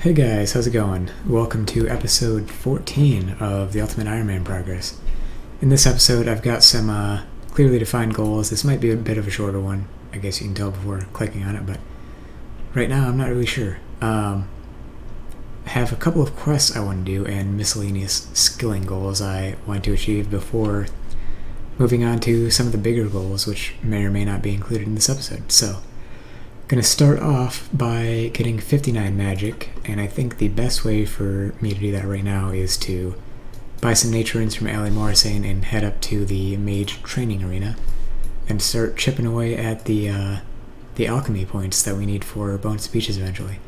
Hey guys, how's it going? Welcome to episode 14 of the Ultimate Ironman Progress. In this episode, I've got some clearly defined goals. This might be a bit of a shorter one. I guess you can tell before clicking on it, but right now I'm not really sure. I have a couple of quests I want to do and miscellaneous skilling goals I want to achieve before moving on to some of the bigger goals, which may or may not be included in this episode. So, going to start off by getting 59 magic, and I think the best way for me to do that right now is to buy some nature runes from Ali Morrison and head up to the mage training arena and start chipping away at the alchemy points that we need for bonus speeches eventually.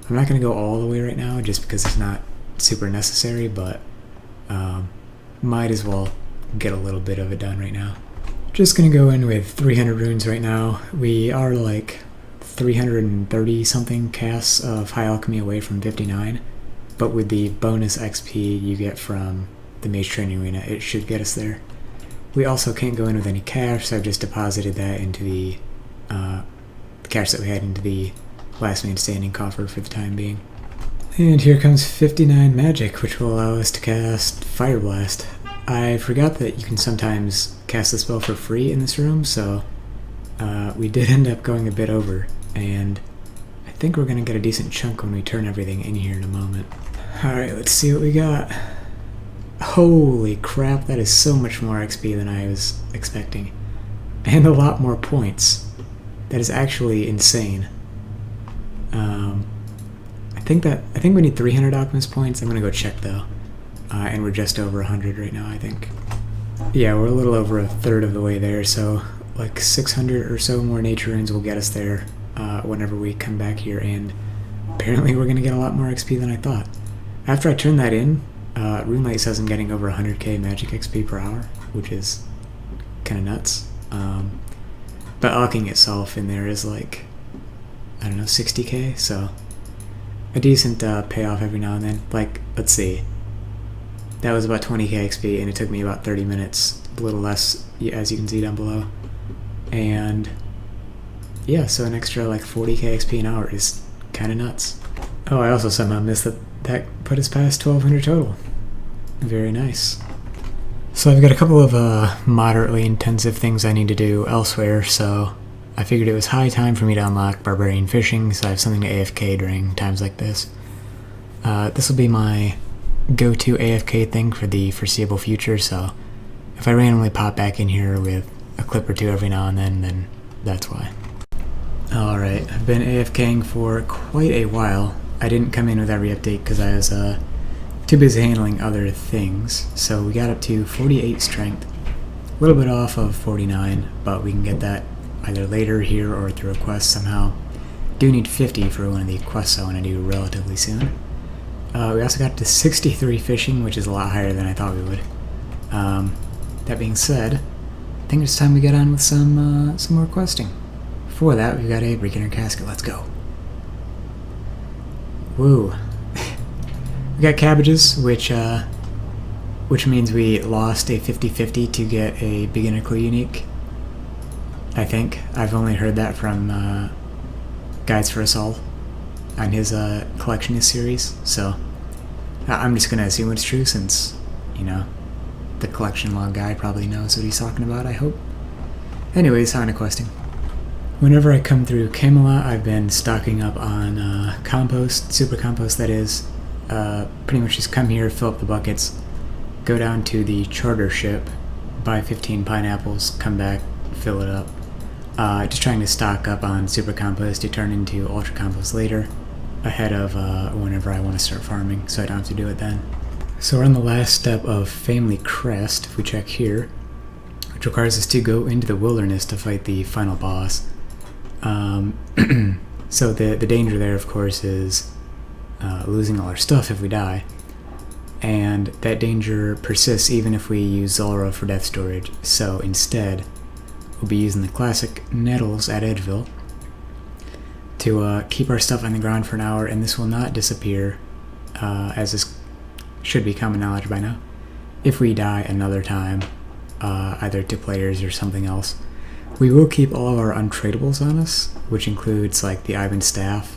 I'm not going to go all the way right now just because it's not super necessary, but might as well get a little bit of it done right now. Just going to go in with 300 runes right now. We are like 330 something casts of high alchemy away from 59, but with the bonus XP you get from the mage training arena, it should get us there. We also can't go in with any cash, so I've just deposited that into the cash that we had into the last man standing coffer for the time being. And here comes 59 magic, which will allow us to cast Fire Blast. I forgot that you can sometimes cast the spell for free in this room, so we did end up going a bit over, and I think we're going to get a decent chunk when we turn everything in here in a moment. Alright, let's see what we got. Holy crap, that is so much more XP than I was expecting. And a lot more points. That is actually insane. I think we need 300 Alchemist points. I'm going to go check though. And we're just over 100 right now, I think. Yeah, we're a little over a third of the way there, so like 600 or so more nature runes will get us there whenever we come back here, and apparently we're going to get a lot more XP than I thought. After I turn that in, RuneLight says I'm getting over 100k magic XP per hour, which is kind of nuts. But alching itself in there is like, I don't know, 60k, so a decent payoff every now and then. Like, let's see, that was about 20k XP, and it took me about 30 minutes, a little less, as you can see down below. And yeah, so an extra like 40k XP an hour is kind of nuts. Oh, I also somehow missed that put us past 1200 total. Very nice. So I've got a couple of moderately intensive things I need to do elsewhere, so I figured it was high time for me to unlock Barbarian Fishing, so I have something to AFK during times like this. This will be my go-to AFK thing for the foreseeable future, so if I randomly pop back in here with a clip or two every now and then that's why. Alright, I've been AFKing for quite a while. I didn't come in with every update because I was too busy handling other things, so we got up to 48 strength, a little bit off of 49, but we can get that either later here or through a quest somehow. Do need 50 for one of the quests I want to do relatively soon. We also got to 63 fishing, which is a lot higher than I thought we would. That being said, I think it's time we get on with some more questing. Before that, we've got a beginner casket. Let's go. Woo. We got cabbages, which means we lost a 50-50 to get a beginner clue unique. I think. I've only heard that from Guides for Us All on his collectionist series, so I'm just gonna assume it's true since, you know, the collection log guy probably knows what he's talking about, I hope. Anyways, on to questing. Whenever I come through Camelot, I've been stocking up on compost, super compost that is. Pretty much just come here, fill up the buckets, go down to the charter ship, buy 15 pineapples, come back, fill it up. Just trying to stock up on super compost to turn into ultra compost later, ahead of whenever I want to start farming, so I don't have to do it then. So we're on the last step of Family Crest, if we check here, which requires us to go into the wilderness to fight the final boss. So the danger there, of course, is losing all our stuff if we die, and that danger persists even if we use Zulrah for death storage, so instead we'll be using the classic nettles at Edgeville to keep our stuff on the ground for an hour, and this will not disappear, as this should be common knowledge by now, if we die another time, either to players or something else. We will keep all of our untradables on us, which includes like the Ivan staff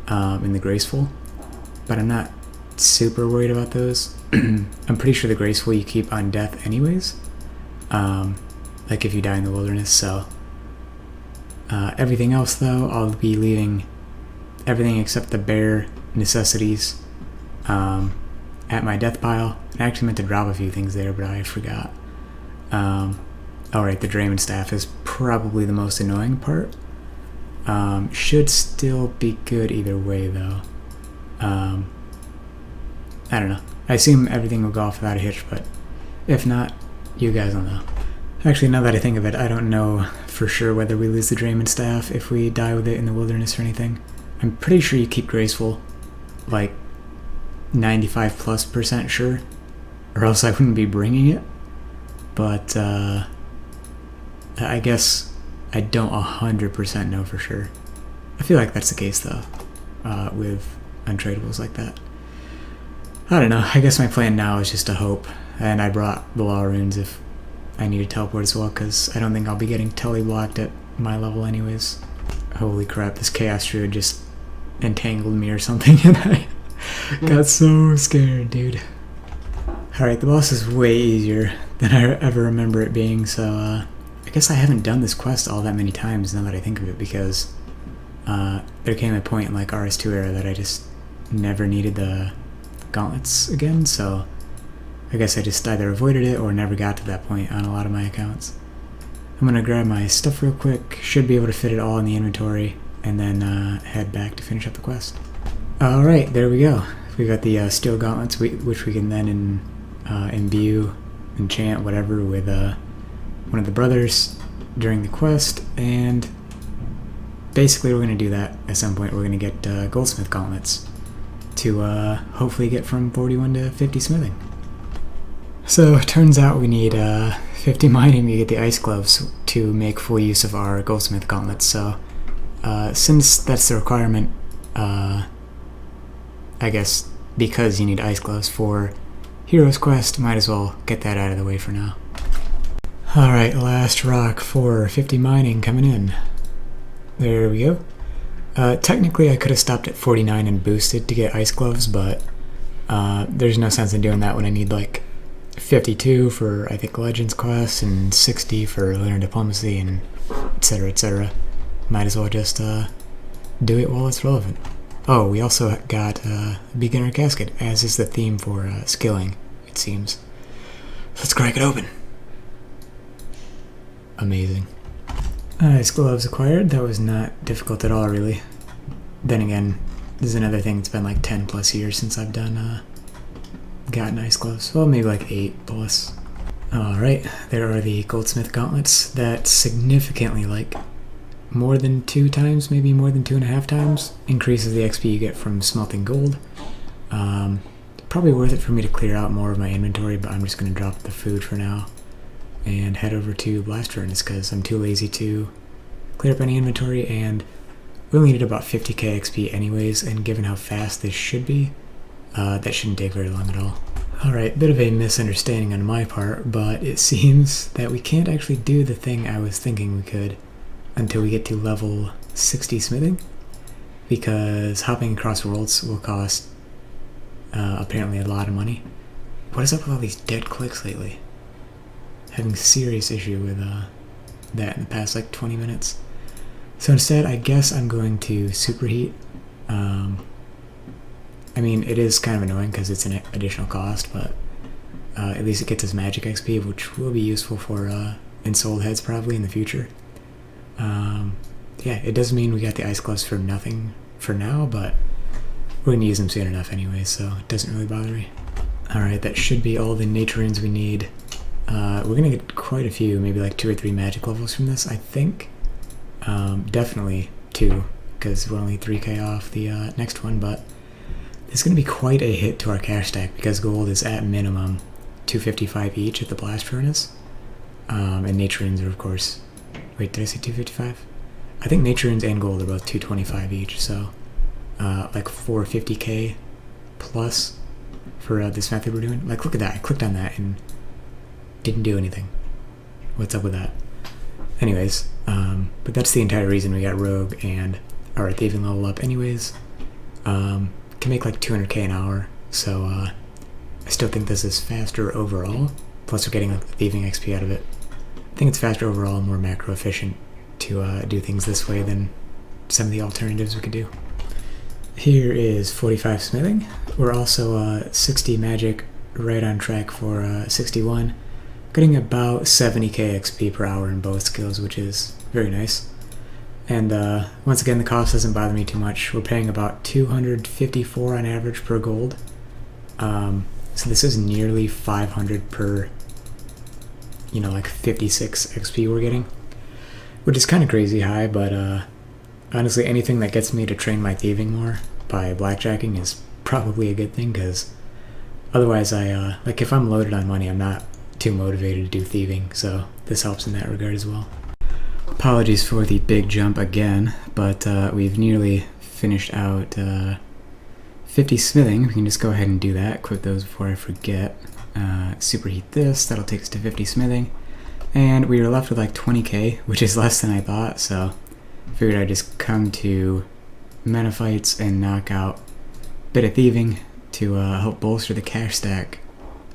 and the Graceful, but I'm not super worried about those. I'm pretty sure the graceful you keep on death anyways, like if you die in the wilderness. So everything else though, I'll be leaving everything except the bare necessities at my death pile. I actually meant to drop a few things there, but I forgot. Alright, the Drayman staff is probably the most annoying part. Should still be good either way though. I don't know. I assume everything will go off without a hitch, but if not, you guys will know. Actually, now that I think of it, I don't know for sure whether we lose the Drayman staff if we die with it in the wilderness or anything. I'm pretty sure you keep graceful, like 95+% sure, or else I wouldn't be bringing it. But I guess I don't 100% know for sure. I feel like that's the case though, with untradables like that. I don't know, I guess my plan now is just to hope, and I brought the law runes if I need to teleport as well, because I don't think I'll be getting teleblocked at my level anyways. Holy crap, this Chaos Druid just entangled me or something, and I got so scared, dude. Alright, the boss is way easier than I ever remember it being, so I guess I haven't done this quest all that many times now that I think of it, because there came a point in like RS2 era that I just never needed the gauntlets again, so I guess I just either avoided it or never got to that point on a lot of my accounts. I'm gonna grab my stuff real quick, should be able to fit it all in the inventory, and then head back to finish up the quest. Alright, there we go. We got the steel gauntlets, which we can then imbue, enchant, whatever, with one of the brothers during the quest, and basically we're going to do that at some point. We're going to get goldsmith gauntlets to hopefully get from 41 to 50 smithing. So it turns out we need 50 mining to get the ice gloves to make full use of our goldsmith gauntlets. So since that's the requirement, I guess because you need ice gloves for Hero's Quest, might as well get that out of the way for now. Alright, last rock for 50 mining coming in. There we go. Technically I could have stopped at 49 and boosted to get ice gloves, but there's no sense in doing that when I need like 52 for I think Legends Quest and 60 for Lunar Diplomacy and etc, etc. Might as well just do it while it's relevant. Oh, we also got Beginner Casket, as is the theme for skilling, it seems. Let's crack it open. Amazing. Ice gloves acquired. That was not difficult at all, really. Then again, this is another thing. It's been like 10 plus years since I've done gotten ice gloves. Well, maybe like 8 plus. Alright, there are the goldsmith gauntlets that significantly, like, more than 2 times, maybe more than 2.5 times, increases the XP you get from smelting gold. Probably worth it for me to clear out more of my inventory, but I'm just going to drop the food for now and head over to Blast Furnace because I'm too lazy to clear up any inventory, and we only need about 50k XP anyways, and given how fast this should be, that shouldn't take very long at all. Alright, bit of a misunderstanding on my part, but it seems that we can't actually do the thing I was thinking we could until we get to level 60 smithing, because hopping across worlds will cost apparently a lot of money. What is up with all these dead clicks lately? Having serious issue with that in the past like 20 minutes. So instead, I guess I'm going to superheat. I mean, it is kind of annoying because it's an additional cost, but at least it gets us magic XP, which will be useful for ensouled heads probably in the future. Yeah, it does mean we got the ice gloves for nothing for now, but we're going to use them soon enough anyway, so it doesn't really bother me. Alright, that should be all the nature runes we need. We're going to get quite a few, maybe like 2 or 3 magic levels from this, I think. Definitely 2, because we're only 3k off the next one, but it's going to be quite a hit to our cash stack because gold is at minimum 255 each at the blast furnace. And nature runes are, of course... Wait, did I say 255? I think nature runes and gold are both 225 each, so like 450k plus for this method we're doing. Like, look at that. I clicked on that and didn't do anything. What's up with that? Anyways, but that's the entire reason we got Rogue and our Thieving level up anyways. can make like 200k an hour, so I still think this is faster overall. Plus we're getting like the thieving XP out of it. I think it's faster overall and more macro efficient to do things this way than some of the alternatives we could do. Here is 45 smithing. We're also 60 magic, right on track for 61. Getting about 70k XP per hour in both skills, which is very nice. And once again, the cost doesn't bother me too much. We're paying about 254 on average per gold. So this is nearly 500 per, like 56 XP we're getting, which is kind of crazy high, but honestly, anything that gets me to train my thieving more by blackjacking is probably a good thing, because otherwise like if I'm loaded on money, I'm not too motivated to do thieving, so this helps in that regard as well. Apologies for the big jump again, but we've nearly finished out 50 smithing. We can just go ahead and do that. Equip those before I forget. Superheat this. That'll take us to 50 smithing. And we are left with like 20k, which is less than I thought, so I figured I'd just come to Menophites and knock out a bit of thieving to help bolster the cash stack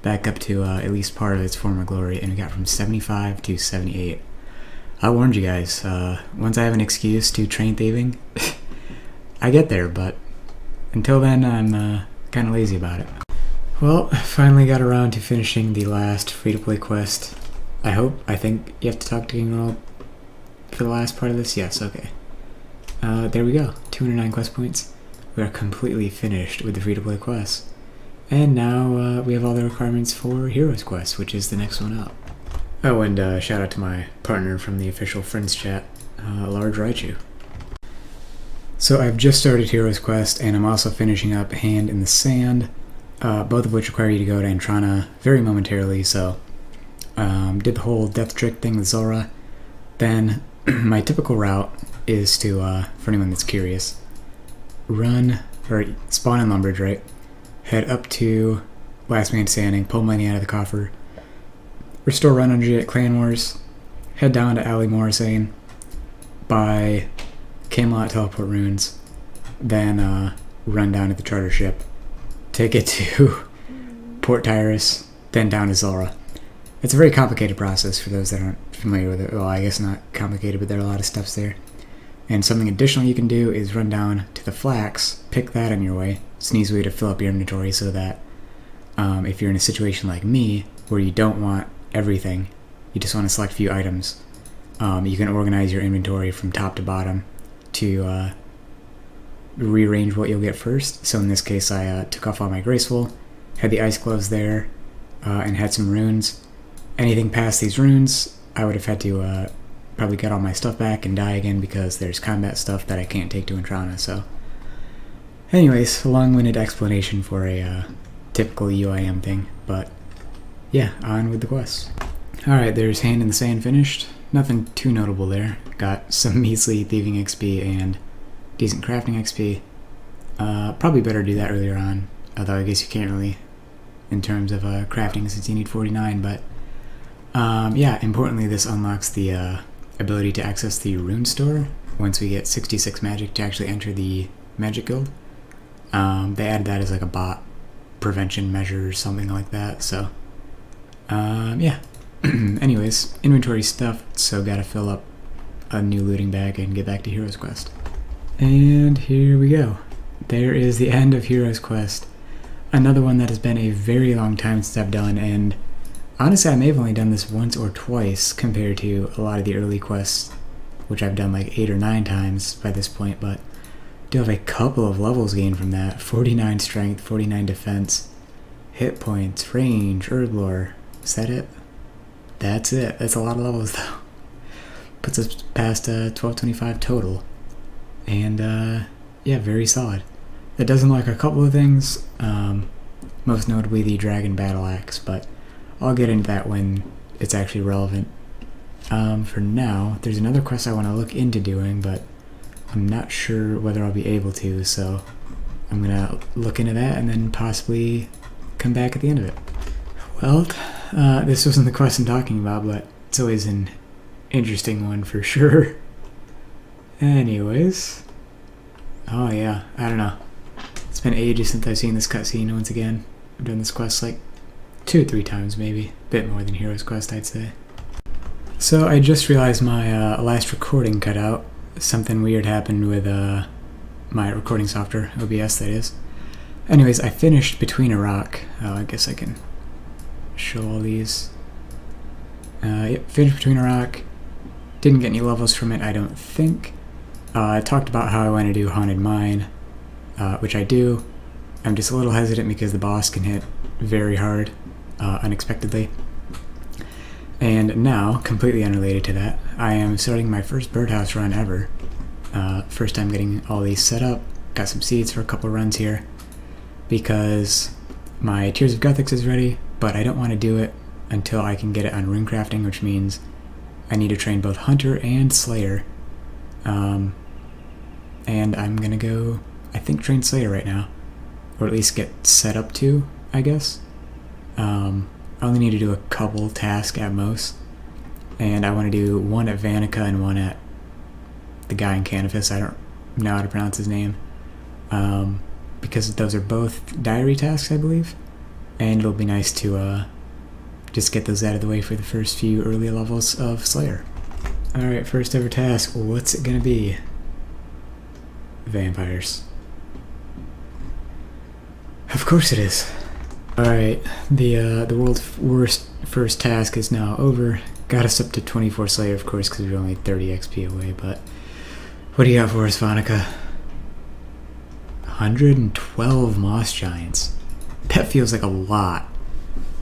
back up to at least part of its former glory, and we got from 75 to 78. I warned you guys, once I have an excuse to train thieving, I get there, but until then, I'm kind of lazy about it. Well, I finally got around to finishing the last free-to-play quest. I think you have to talk to King Roll for the last part of this? Yes, okay. There we go, 209 quest points. We are completely finished with the free-to-play quests. And now we have all the requirements for Heroes Quest, which is the next one up. Oh, and shout out to my partner from the official Friends chat, Large Raichu. So I've just started Heroes Quest, and I'm also finishing up Hand in the Sand, both of which require you to go to Antrana very momentarily, so did the whole death trick thing with Zora. Then my typical route is to, for anyone that's curious, run, or spawn in Lumbridge, right? Head up to Last Man Standing, pull money out of the coffer, restore run energy at Clan Wars, head down to Alley Morrisane, buy Camelot teleport runes, then run down to the charter ship, take it to Port Tyrus, then down to Zora. It's a very complicated process for those that aren't familiar with it. Well, I guess not complicated, but there are a lot of steps there. And something additional you can do is run down to the Flax, pick that on your way. It's an easy way to fill up your inventory so that if you're in a situation like me, where you don't want everything, you just want to select a few items, you can organize your inventory from top to bottom to rearrange what you'll get first. So in this case, I took off all my Graceful, had the Ice Gloves there, and had some runes. Anything past these runes, I would have had to probably get all my stuff back and die again, because there's combat stuff that I can't take to Antrana. So anyways, a long-winded explanation for a typical UIM thing, but yeah, on with the quests. Alright, there's Hand in the Sand finished. Nothing too notable there. Got some measly thieving XP and decent crafting XP. Probably better do that earlier on, although I guess you can't really in terms of crafting since you need 49, but yeah, importantly, this unlocks the ability to access the rune store once we get 66 magic to actually enter the magic guild. They added that as like a bot prevention measure or something like that, so yeah. Anyways, inventory stuff, so gotta fill up a new looting bag and get back to Heroes Quest. And here we go. There is the end of Heroes Quest. Another one that has been a very long time since I've done, and honestly I may have only done this once or twice compared to a lot of the early quests, which I've done like 8 or 9 times by this point, but do have a couple of levels gained from that. 49 strength, 49 defense, hit points, range, herb lore. Is that it? That's it. That's a lot of levels though. Puts us past 1225 total. And yeah, very solid. That does unlock a couple of things, most notably the Dragon Battle Axe, but I'll get into that when it's actually relevant. For now, there's another quest I want to look into doing, but I'm not sure whether I'll be able to, so I'm gonna look into that and then possibly come back at the end of it. Well, this wasn't the quest I'm talking about, but it's always an interesting one for sure. Anyways, oh yeah, I don't know. It's been ages since I've seen this cutscene once again. I've done this quest like 2 or 3 times maybe. A bit more than Hero's Quest, I'd say. So I just realized my last recording cut out. Something weird happened with my recording software, OBS that is. Anyways, I finished Between a Rock. I guess I can show all these. Yep, finished Between a Rock. Didn't get any levels from it, I don't think. I talked about how I want to do Haunted Mine, which I do. I'm just a little hesitant because the boss can hit very hard, unexpectedly. And now, completely unrelated to that, I am starting my first birdhouse run ever. First time getting all these set up. Got some seeds for a couple runs here. Because my Tears of Guthix is ready, but I don't want to do it until I can get it on runecrafting, which means I need to train both Hunter and Slayer. And I'm gonna go, I think, train Slayer right now. Or at least get set up to, I guess. I only need to do a couple tasks at most. And I want to do one at Vanica and one at the guy in Canifis. I don't know how to pronounce his name. Because those are both diary tasks, I believe. And it'll be nice to just get those out of the way for the first few early levels of Slayer. Alright, first ever task. What's it gonna be? Vampires. Of course it is. Alright, the world's worst first task is now over. Got us up to 24 Slayer, of course, because we're only 30 XP away, but what do you got for us, Vanica? 112 Moss Giants. That feels like a lot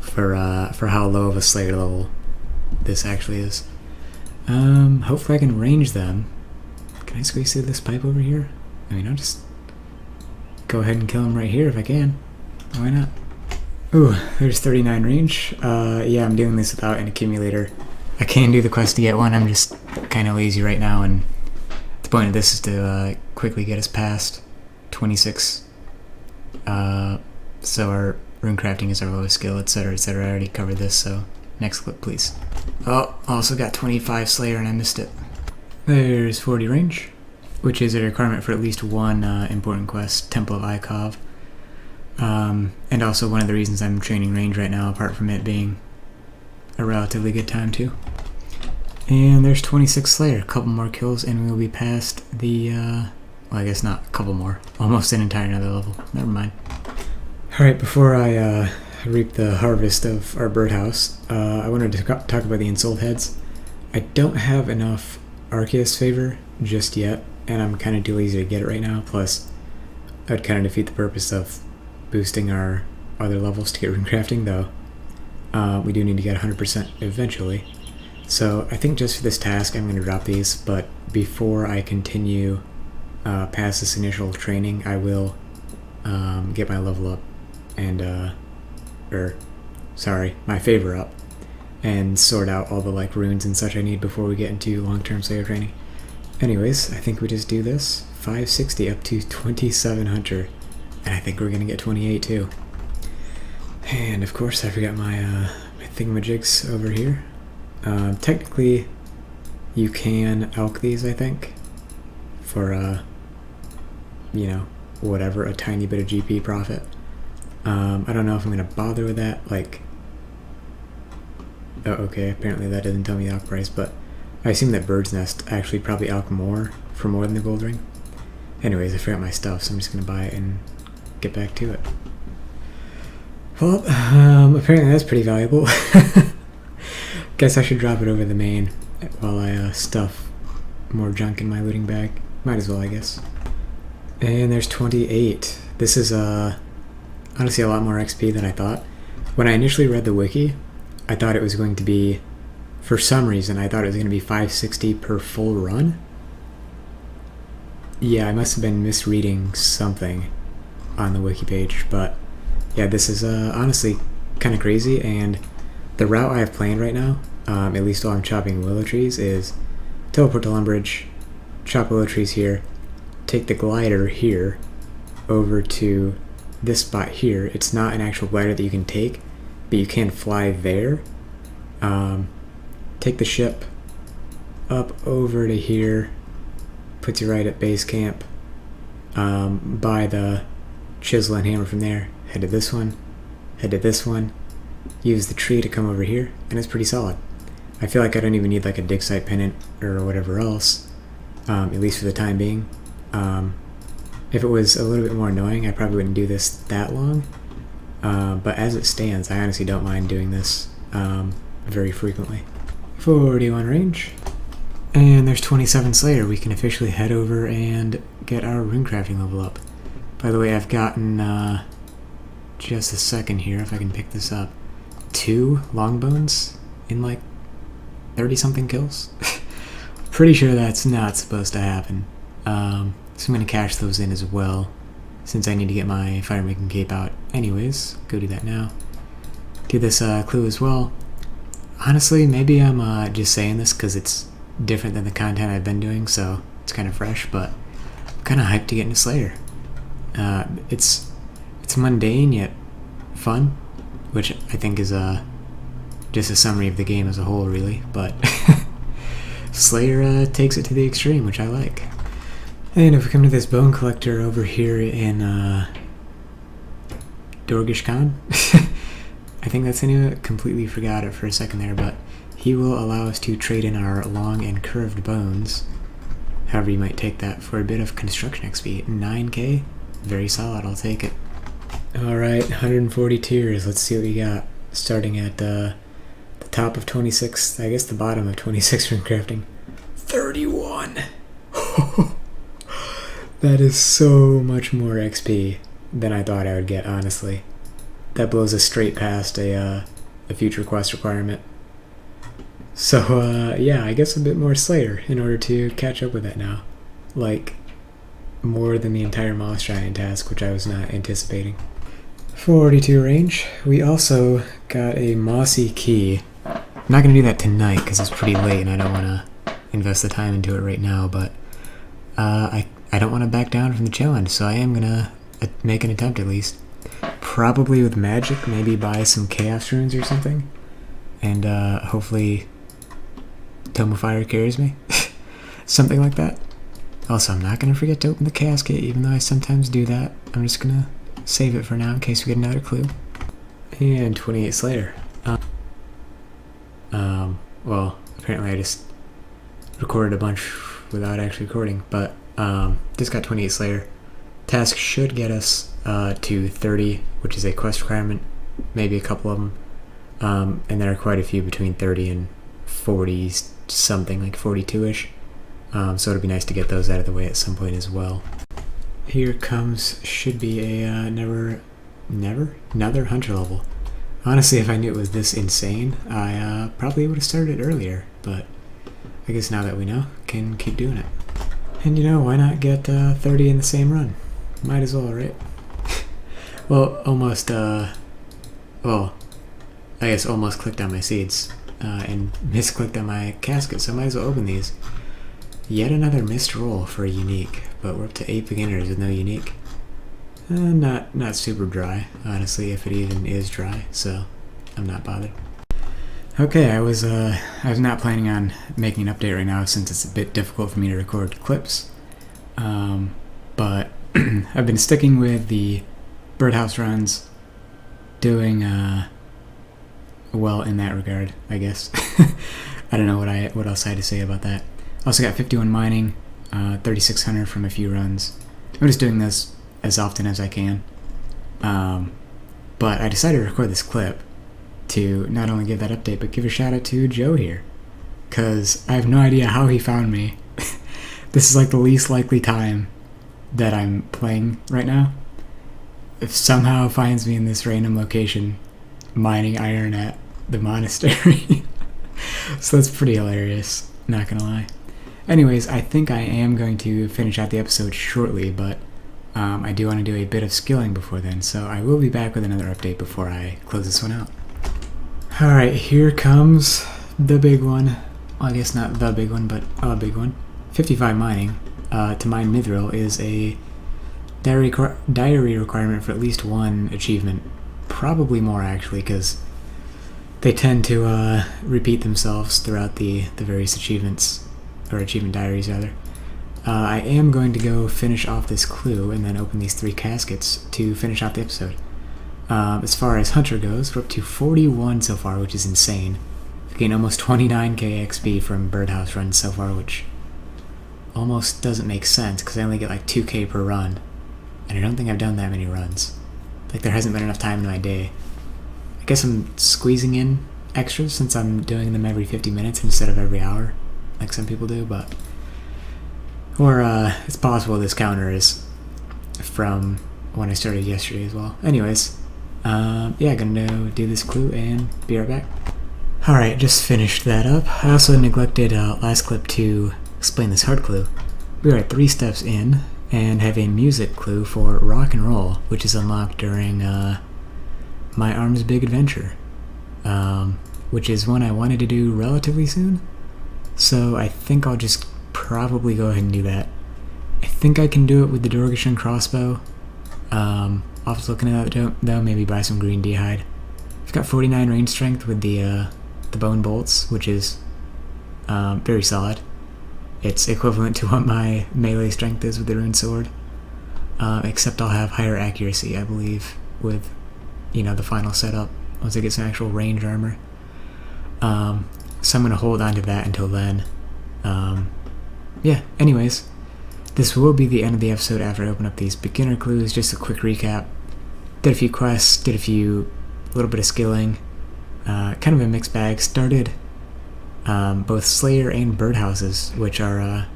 for how low of a Slayer level this actually is. Hopefully I can range them. Can I squeeze through this pipe over here? I mean, I'll just go ahead and kill him right here if I can. Why not? Ooh, there's 39 range. Yeah, I'm doing this without an accumulator. I can do the quest to get one, I'm just kind of lazy right now, and the point of this is to quickly get us past 26. So our runecrafting is our lowest skill, etc, etc. I already covered this, so next clip, please. Oh, also got 25 Slayer and I missed it. There's 40 range, which is a requirement for at least one important quest, Temple of Ikov. And also one of the reasons I'm training range right now, apart from it being a relatively good time too. And there's 26 Slayer, a couple more kills and we'll be past the, well, I guess not a couple more, almost an entire another level, never mind. Alright, before I reap the harvest of our birdhouse, I wanted to talk about the Ensouled Heads. I don't have enough Arceus favor just yet, and I'm kind of too lazy to get it right now, plus I'd kind of defeat the purpose of boosting our other levels to get runecrafting, though we do need to get 100% eventually. So I think just for this task I'm going to drop these, but before I continue past this initial training, I will get my level up and, my favor up, and sort out all the like runes and such I need before we get into long-term Slayer training. Anyways, I think we just do this. 560 up to 27 Hunter. And I think we're gonna get 28 too. And of course I forgot my, my thingamajigs over here. Technically, you can elk these, I think, for, you know, whatever, a tiny bit of GP profit. I don't know if I'm gonna bother with that, like, oh, okay, apparently that doesn't tell me the elk price, but I assume that Bird's Nest actually probably elk more, for more than the gold ring. Anyways, I forgot my stuff, so I'm just gonna buy it and get back to it. Well, apparently that's pretty valuable. Guess I should drop it over the main while I stuff more junk in my looting bag. Might as well, I guess. And there's 28. This is honestly a lot more XP than I thought. When I initially read the wiki, I thought it was going to be, for some reason, I thought it was going to be 560 per full run. Yeah, I must have been misreading something on the wiki page, but yeah, this is honestly kind of crazy, and the route I have planned right now, at least while I'm chopping willow trees, is teleport to Lumbridge, chop willow trees here, take the glider here over to this spot here. It's not an actual glider that you can take, but you can fly there. Take the ship up over to here, puts you right at base camp, by the chisel and hammer from there, head to this one, head to this one, use the tree to come over here, and it's pretty solid. I feel like I don't even need like a dig site pennant or whatever else, at least for the time being. If it was a little bit more annoying, I probably wouldn't do this that long. But as it stands, I honestly don't mind doing this very frequently. 41 range. And there's 27 Slayer. We can officially head over and get our runecrafting level up. By the way, I've gotten, just a second here, if I can pick this up, 2 longbones in like 30-something kills. Pretty sure that's not supposed to happen. So I'm going to cash those in as well, since I need to get my fire-making cape out anyways. Go do that now. Do this clue as well. Honestly, maybe I'm just saying this because it's different than the content I've been doing, so it's kind of fresh, but I'm kind of hyped to get into Slayer. It's mundane yet fun, which I think is just a summary of the game as a whole, really, but Slayer takes it to the extreme, which I like. And if we come to this bone collector over here in Dorgish Khan, I think that's the name of it. Completely forgot it for a second there, but he will allow us to trade in our long and curved bones, however you might take that, for a bit of construction XP. 9k, very solid, I'll take it. Alright, 140 tiers, let's see what we got. Starting at the top of 26, I guess the bottom of 26 rune crafting. 31! That is so much more XP than I thought I would get, honestly. That blows us straight past a future quest requirement. So, yeah, I guess a bit more Slayer in order to catch up with that now. Like, more than the entire Moss Giant task, which I was not anticipating. 42 range. We also got a Mossy Key. I'm not going to do that tonight because it's pretty late and I don't want to invest the time into it right now, but I don't want to back down from the challenge, so I am going to make an attempt at least. Probably with magic, maybe buy some Chaos Runes or something. And hopefully Tome of Fire carries me. Something like that. Also, I'm not going to forget to open the Chaos Gate, even though I sometimes do that. I'm just going to save it for now in case we get another clue. And 28 Slayer. Well, apparently I just recorded a bunch without actually recording, but just got 28 Slayer. Task should get us to 30, which is a quest requirement, maybe a couple of them, and there are quite a few between 30 and 40 something, like 42-ish, so it'll be nice to get those out of the way at some point as well. Here comes, should be a another hunter level. Honestly, if I knew it was this insane, I probably would have started earlier, but I guess now that we know, can keep doing it. And you know, why not get 30 in the same run? Might as well, right? Well, almost, well, I guess almost clicked on my seeds, and misclicked on my casket, so I might as well open these. Yet another missed roll for a unique, but we're up to 8 beginners with no unique. Not super dry, honestly, if it even is dry, so I'm not bothered. Okay, I was not planning on making an update right now since it's a bit difficult for me to record clips, but I've been sticking with the birdhouse runs, doing well in that regard, I guess. I don't know what else I had to say about that. Also got 51 mining, 3600 from a few runs. I'm just doing this as often as I can, but I decided to record this clip to not only give that update, but give a shout out to Joe here, because I have no idea how he found me. This is like the least likely time that I'm playing right now. If somehow finds me in this random location mining iron at the monastery. So that's pretty hilarious, not gonna lie. Anyways, I think I am going to finish out the episode shortly, but I do want to do a bit of skilling before then, so I will be back with another update before I close this one out. Alright, here comes the big one. Well, I guess not the big one, but a big one. 55 mining. To mine Mithril is a diary requirement for at least one achievement. Probably more, actually, because they tend to repeat themselves throughout the various achievements, or achievement diaries, rather. I am going to go finish off this clue and then open these 3 caskets to finish out the episode. As far as Hunter goes, we're up to 41 so far, which is insane. We've gained almost 29k XP from birdhouse runs so far, which almost doesn't make sense because I only get like 2k per run. And I don't think I've done that many runs. Like, there hasn't been enough time in my day. I guess I'm squeezing in extras since I'm doing them every 50 minutes instead of every hour, like some people do, but... Or, it's possible this counter is from when I started yesterday as well. Anyways, yeah, gonna do this clue and be right back. Alright, just finished that up. I also neglected last clip to explain this hard clue. We are at 3 steps in and have a music clue for rock and roll, which is unlocked during My Arm's Big Adventure, which is one I wanted to do relatively soon. So I think I'll just probably go ahead and do that. I think I can do it with the Dorgashan crossbow. I'll have to look into that though, maybe buy some green d'hide. I've got 49 range strength with the bone bolts, which is very solid. It's equivalent to what my melee strength is with the rune sword, except I'll have higher accuracy, I believe, with, you know, the final setup once I get some actual range armor. So I'm gonna hold on to that until then. Yeah, anyways, this will be the end of the episode after I open up these beginner clues. Just a quick recap. Did a few quests, did a little bit of skilling, kind of a mixed bag. Started both Slayer and birdhouses, which are,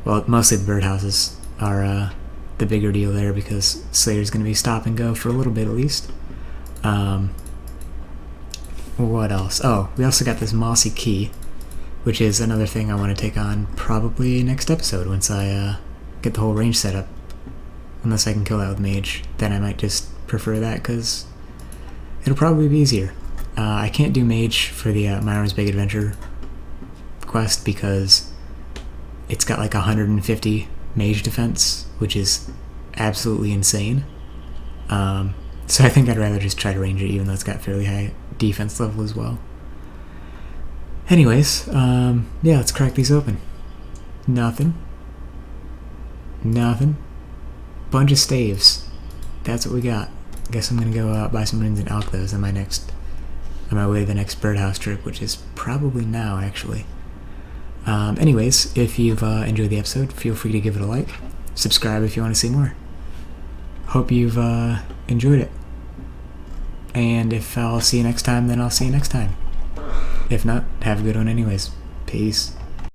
well, mostly the birdhouses are the bigger deal there because Slayer's going to be stop and go for a little bit at least. What else? Oh, we also got this mossy key, which is another thing I want to take on probably next episode once I get the whole range set up. Unless I can kill that with mage, then I might just prefer that because it'll probably be easier. I can't do mage for the My Arm's Big Adventure quest because it's got like 150 mage defense, which is absolutely insane. So I think I'd rather just try to range it, even though it's got fairly high defense level as well. Anyways, yeah, let's crack these open. Nothing. Bunch of staves. That's what we got. Guess I'm gonna go buy some runes and alch those on my way to the next birdhouse trip, which is probably now, actually. Anyways, if you've enjoyed the episode, feel free to give it a like. Subscribe if you want to see more. Hope you've enjoyed it. And if I'll see you next time, then I'll see you next time. If not, have a good one anyways. Peace.